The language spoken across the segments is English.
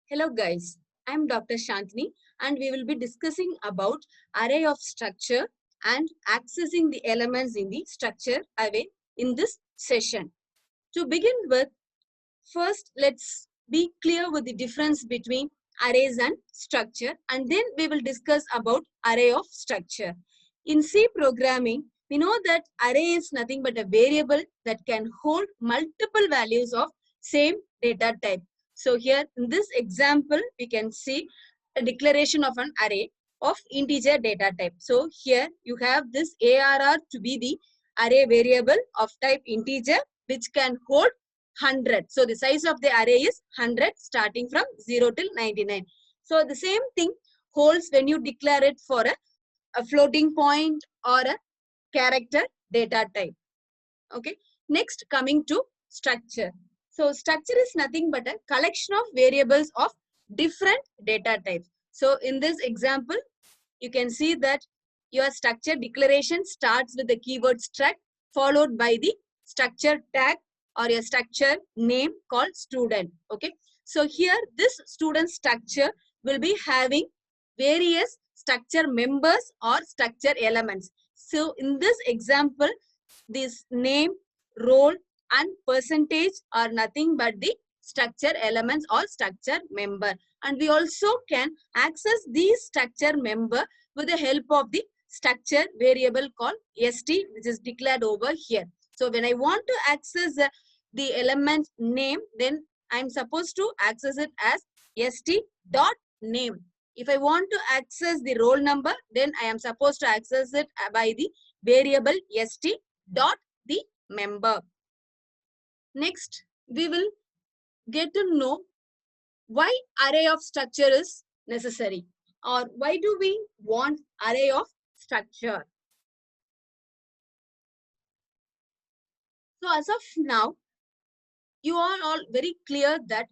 Hello guys, I'm Dr. Shantini and we will be discussing about array of structure and accessing the elements in the structure array in this session. To begin with, first let's be clear with the difference between arrays and structure, and then we will discuss about array of structure. In C programming, we know that array is nothing but a variable that can hold multiple values of same data type. So here in this example, we can see a declaration of an array of integer data type. So here you have this ARR to be the array variable of type integer which can hold 100. So the size of the array is 100 starting from 0 till 99. So the same thing holds when you declare it for a floating point or a character data type. Okay. Next, coming to structure. So structure is nothing but a collection of variables of different data types. So in this example, you can see that your structure declaration starts with the keyword struct followed by the structure tag or a structure name called student. Okay. So here this student structure will be having various structure members or structure elements. So in this example, this name, role and percentage are nothing but the structure elements or structure member. And we also can access these structure member with the help of the structure variable called st, which is declared over here. So when I want to access the element name, then I'm supposed to access it as st dot name. If I want to access the roll number, then I am supposed to access it by the variable st dot the member. Next, we will get to know why array of structure is necessary, or why do we want array of structure. So as of now, you are all very clear that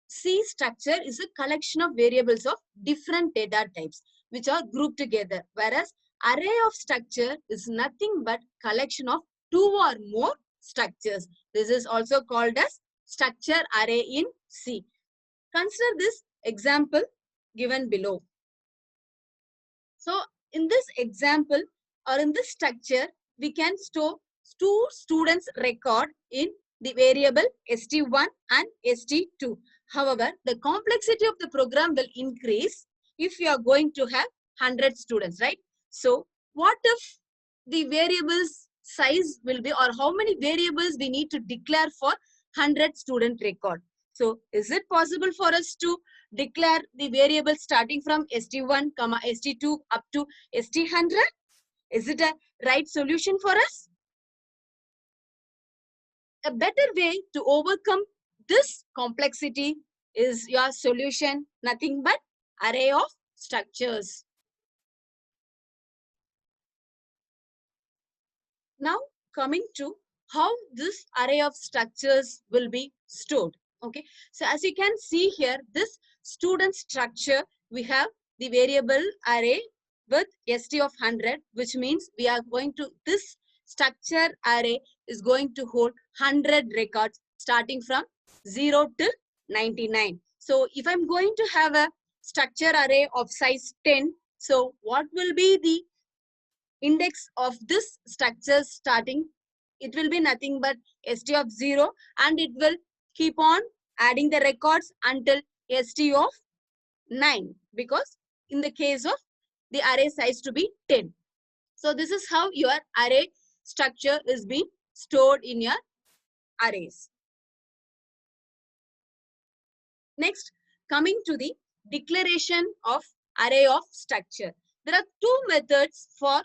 C structure is a collection of variables of different data types which are grouped together, whereas array of structure is nothing but collection of two or more structures. This is also called as structure array in C. Consider this example given below. So in this example or in this structure, we can store two students' record in the variable st1 and st2. However, the complexity of the program will increase if you are going to have 100 students, right? So what if the variables size will be, or how many variables we need to declare for 100 student record? So is it possible for us to declare the variable starting from st1, st2 up to st100? Is it a right solution for us? A better way to overcome this complexity is your solution, nothing but array of structures. Now coming to how this array of structures will be stored. Okay, so as you can see here, this student structure, we have the variable array with st of 100, which means we are going to, this structure array is going to hold 100 records starting from 0 to 99. So if I'm going to have a structure array of size 10, so what will be the index of this structure starting? It will be nothing but st of 0, and it will keep on adding the records until st of 9, because in the case of the array size to be 10. So this is how your array structure is being stored in your arrays. Next, coming to the declaration of array of structure. There are two methods for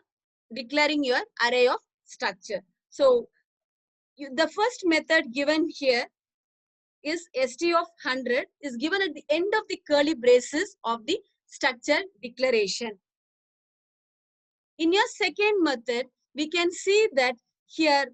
declaring your array of structure. So the first method given here is st of 100 is given at the end of the curly braces of the structure declaration. In your second method, we can see that here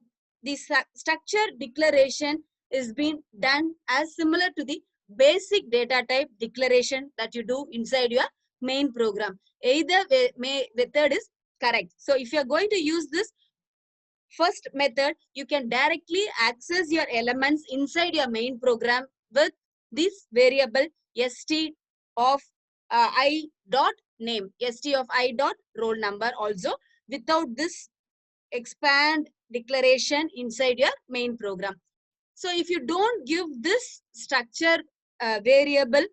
the structure declaration is being done as similar to the basic data type declaration that you do inside your main program. Either method is correct. So if you are going to use this first method, you can directly access your elements inside your main program with this variable st of I dot name, st of I dot roll number also without this expand declaration inside your main program. So if you don't give this structure variable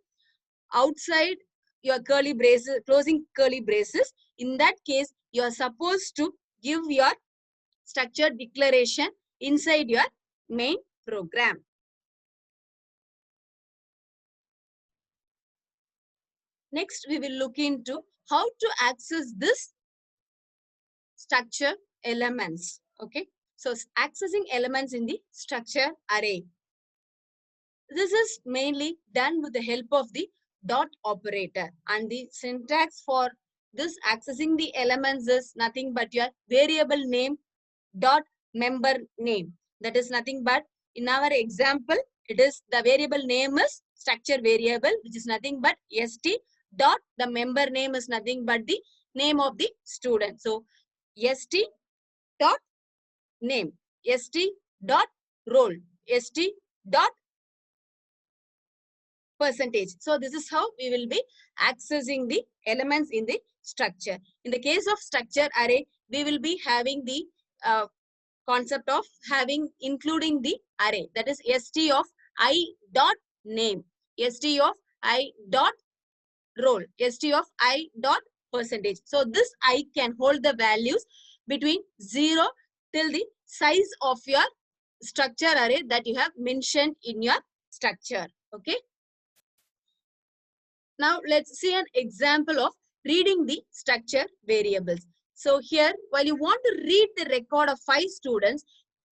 outside your curly braces, closing curly braces, in that case, you are supposed to give your structured declaration inside your main program. Next, we will look into how to access this structure elements. Okay, so accessing elements in the structure array. This is mainly done with the help of the dot operator, and the syntax for this accessing the elements is nothing but your variable name dot member name. That is nothing but, in our example, it is the variable name is structure variable, which is nothing but st dot the member name is nothing but the name of the student. So st dot name, st dot roll, st dot percentage. So this is how we will be accessing the elements in the structure. In the case of structure array, we will be having the concept of having including the array, that is st of I dot name, st of I dot roll, st of I dot percentage. So this I can hold the values between 0 till the size of your structure array that you have mentioned in your structure. Okay. Now let's see an example of reading the structure variables. So here, while you want to read the record of 5 students,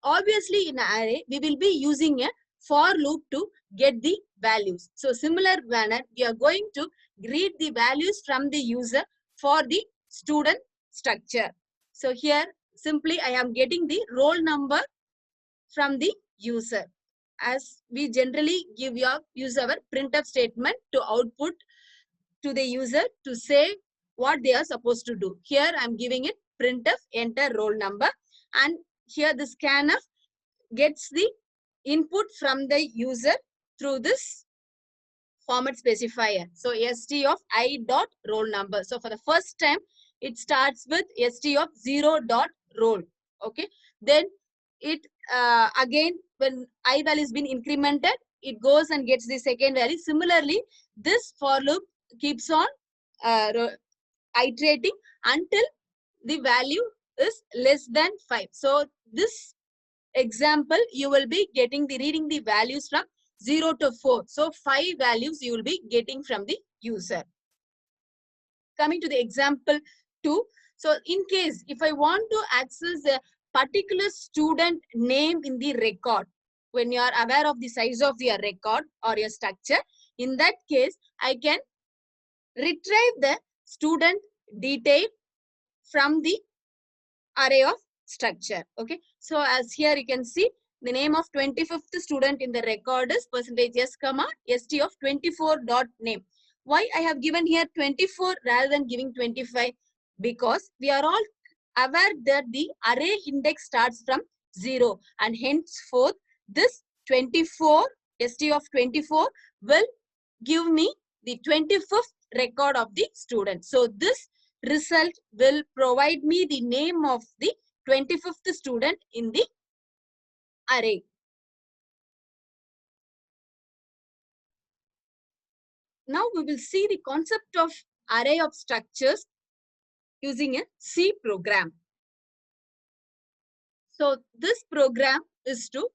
obviously in an array, we will be using a for loop to get the values. So similar manner, we are going to read the values from the user for the student structure. So here, simply I am getting the roll number from the user. As we generally use our printf statement to output to the user to say what they are supposed to do. Here I'm giving it printf enter roll number, and here the scanf gets the input from the user through this format specifier. So st of I dot roll number. So for the first time, it starts with st of 0 dot roll. Okay. Then it again, when I value is been incremented, it goes and gets the second value. Similarly, this for loop keeps on iterating until the value is less than 5. So this example, you will be getting the reading the values from 0 to 4. So 5 values you will be getting from the user. Coming to the example 2. So in case if I want to access a particular student name in the record, when you are aware of the size of your record or your structure, in that case, I can retrieve the student detail from the array of structure. Okay. So as here you can see, the name of 25th student in the record is percentage s comma st of 24 dot name. Why I have given here 24 rather than giving 25? Because we are all aware that the array index starts from 0, and henceforth this 24 st of 24 will give me the 25th record of the student. So this result will provide me the name of the 25th student in the array. Now we will see the concept of array of structures using a C program. So this program is to,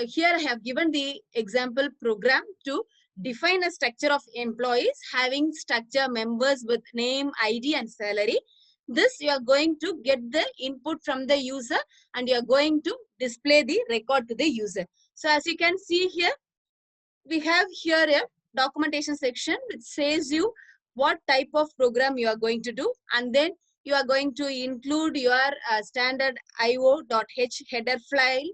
here I have given the example program to define a structure of employees having structure members with name, ID and salary. This you are going to get the input from the user and you are going to display the record to the user. So as you can see here, we have here a documentation section which says you what type of program you are going to do, and then you are going to include your standard io.h header file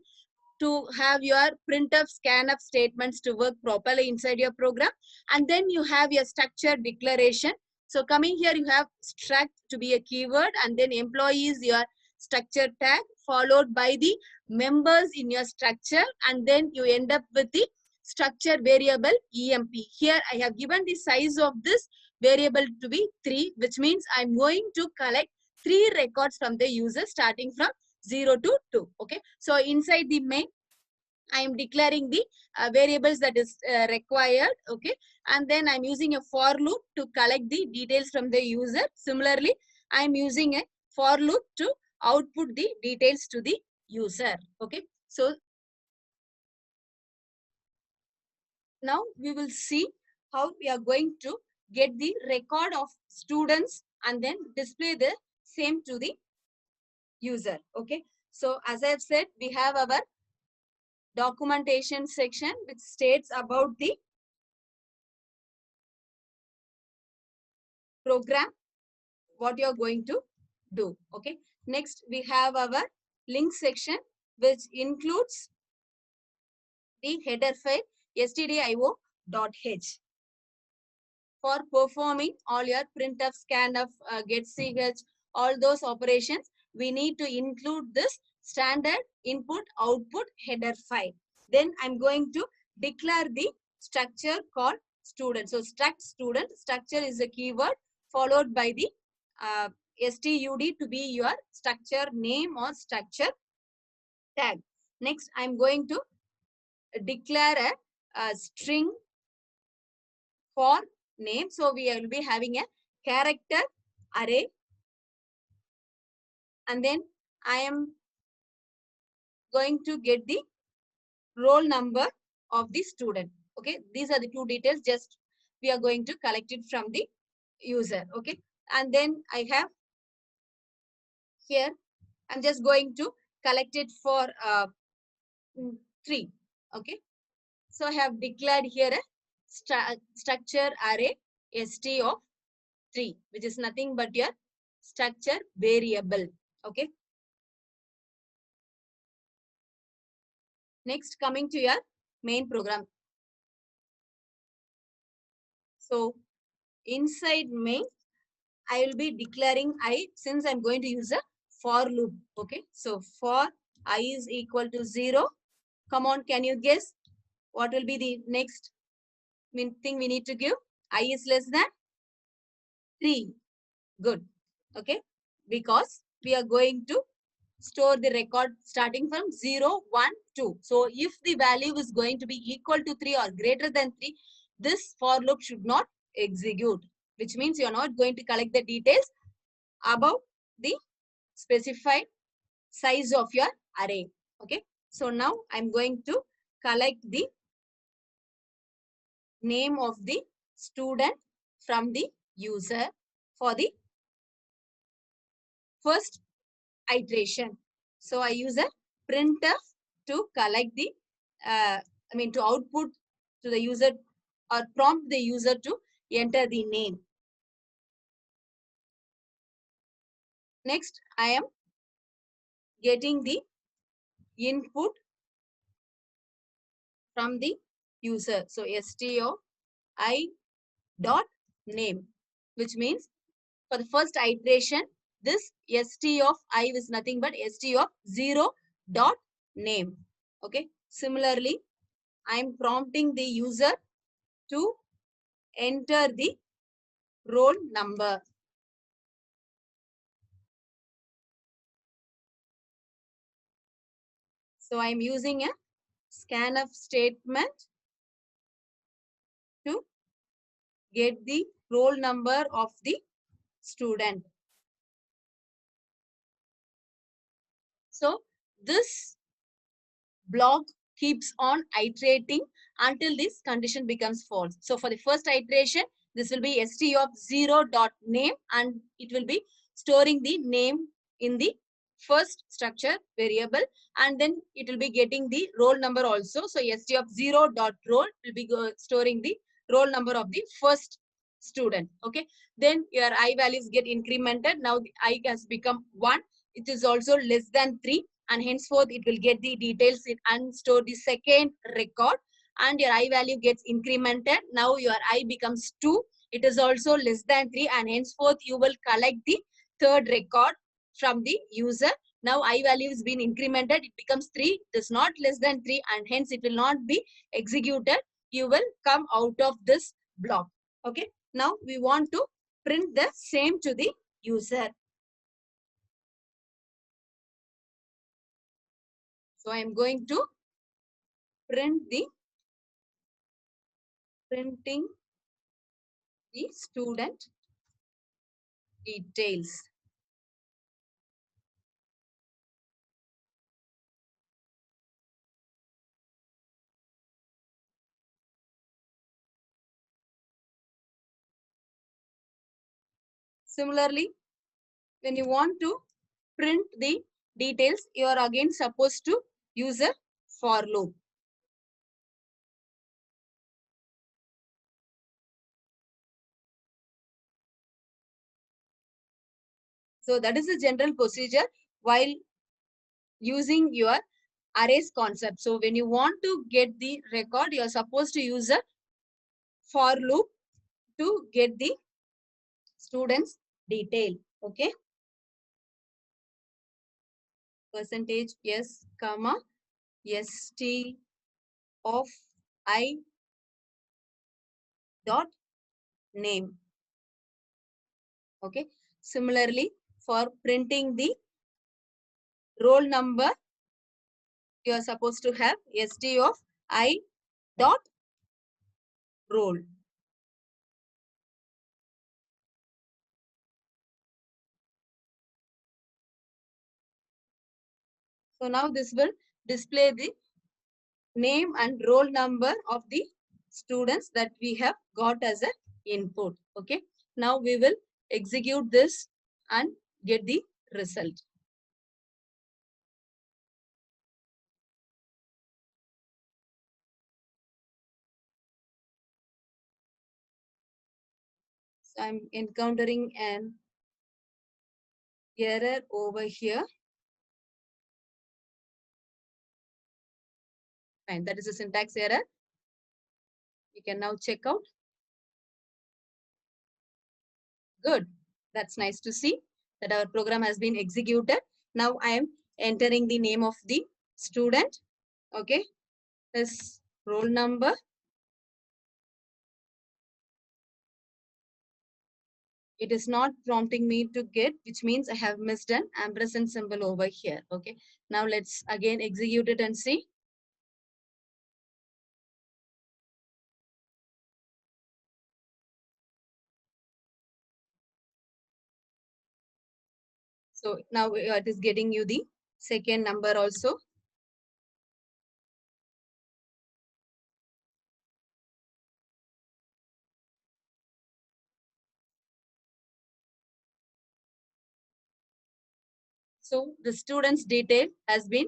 to have your printf, scanf statements to work properly inside your program. And then you have your structure declaration. So coming here, you have struct to be a keyword, and then employees, your structure tag, followed by the members in your structure. And then you end up with the structure variable EMP. Here I have given the size of this variable to be 3, which means I'm going to collect 3 records from the user starting from 0 to 2. Okay. So inside the main, I am declaring the variables that is required. Okay. And then I'm using a for loop to collect the details from the user. Similarly, I'm using a for loop to output the details to the user. Okay. So now we will see how we are going to get the record of students and then display the same to the user. Okay. So as I've said, we have our documentation section which states about the program, what you're going to do. Okay. Next, we have our link section which includes the header file stdio.h for performing all your printf, scanf, get ch, all those operations. We need to include this standard input output header file. Then I'm going to declare the structure called student. So struct student, structure is a keyword followed by the stud to be your structure name or structure tag. Next, I'm going to declare a string for name. So we will be having a character array, and then I am going to get the roll number of the student. Okay, these are the two details. Just we are going to collect it from the user. Okay, and then I have here, I'm just going to collect it for 3. Okay, so I have declared here a structure array st of 3, which is nothing but your structure variable. Okay. Next, coming to your main program. So inside main, I will be declaring I, since I'm going to use a for loop. Okay. So for I is equal to 0. Come on, can you guess what will be the next thing we need to give? I is less than 3. Good. Okay. Because we are going to store the record starting from 0, 1, 2. So if the value is going to be equal to 3 or greater than 3, this for loop should not execute, which means you are not going to collect the details about the specified size of your array. Okay. So now I'm going to collect the name of the student from the user for the first iteration. So I use a printf to collect the, to output to the user or prompt the user to enter the name. Next, I am getting the input from the user. So stoi dot name, which means for the first iteration, this st of I is nothing but st of 0 dot name. Okay. Similarly, I am prompting the user to enter the roll number. So I am using a scanf statement to get the roll number of the student. So this block keeps on iterating until this condition becomes false. So for the first iteration, this will be st of 0 dot name, and it will be storing the name in the first structure variable, and then it will be getting the roll number also. So st of 0 dot roll will be storing the roll number of the first student. Okay. Then your I values get incremented. Now the I has become 1. It is also less than 3. And henceforth it will get the details and store the second record, and your I value gets incremented. Now your I becomes 2. It is also less than 3, and henceforth you will collect the third record from the user. Now I value is being incremented. It becomes 3. It is not less than 3 and hence it will not be executed. You will come out of this block. Okay. Now we want to print the same to the user. So I am going to print the printing the student details. Similarly, when you want to print the details, you are again supposed to use a for loop. So that is the general procedure while using your arrays concept. So when you want to get the record, you are supposed to use a for loop to get the student's detail. Okay. Percentage yes, comma, st of I dot name. Okay. Similarly, for printing the roll number, you are supposed to have st of I dot roll. So now this will display the name and roll number of the students that we have got as an input. Okay. Now we will execute this and get the result. So I'm encountering an error over here. Fine. That is a syntax error. You can now check out. Good. That's nice to see that our program has been executed. Now I am entering the name of the student. Okay. This roll number. It is not prompting me to get, which means I have missed an ampersand symbol over here. Okay. Now let's again execute it and see. So now it is getting you the second number also. So the student's detail has been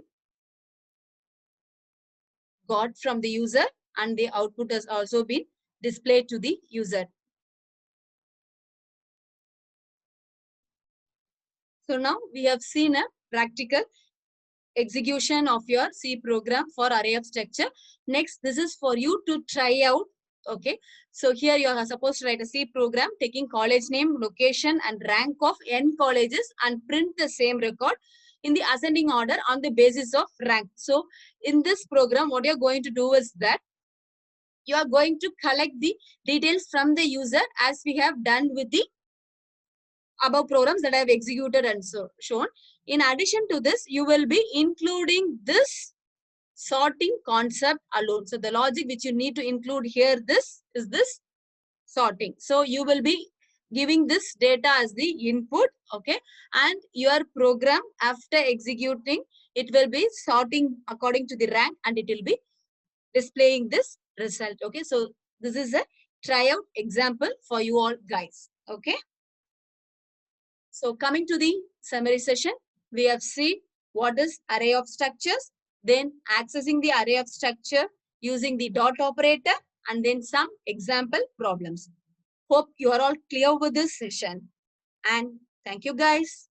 got from the user and the output has also been displayed to the user. So now we have seen a practical execution of your C program for array of structure. Next, this is for you to try out. Okay. So here you are supposed to write a C program taking college name, location and rank of n colleges and print the same record in the ascending order on the basis of rank. So in this program, what you're going to do is that you are going to collect the details from the user as we have done with the above programs that I have executed and so shown. In addition to this, you will be including this sorting concept alone. So the logic which you need to include here, this is this sorting. So you will be giving this data as the input, okay? And your program after executing, it will be sorting according to the rank and it will be displaying this result, okay? So this is a tryout example for you all guys, okay? So coming to the summary session, we have seen what is array of structures, then accessing the array of structure using the dot operator, and then some example problems. Hope you are all clear with this session. And thank you guys.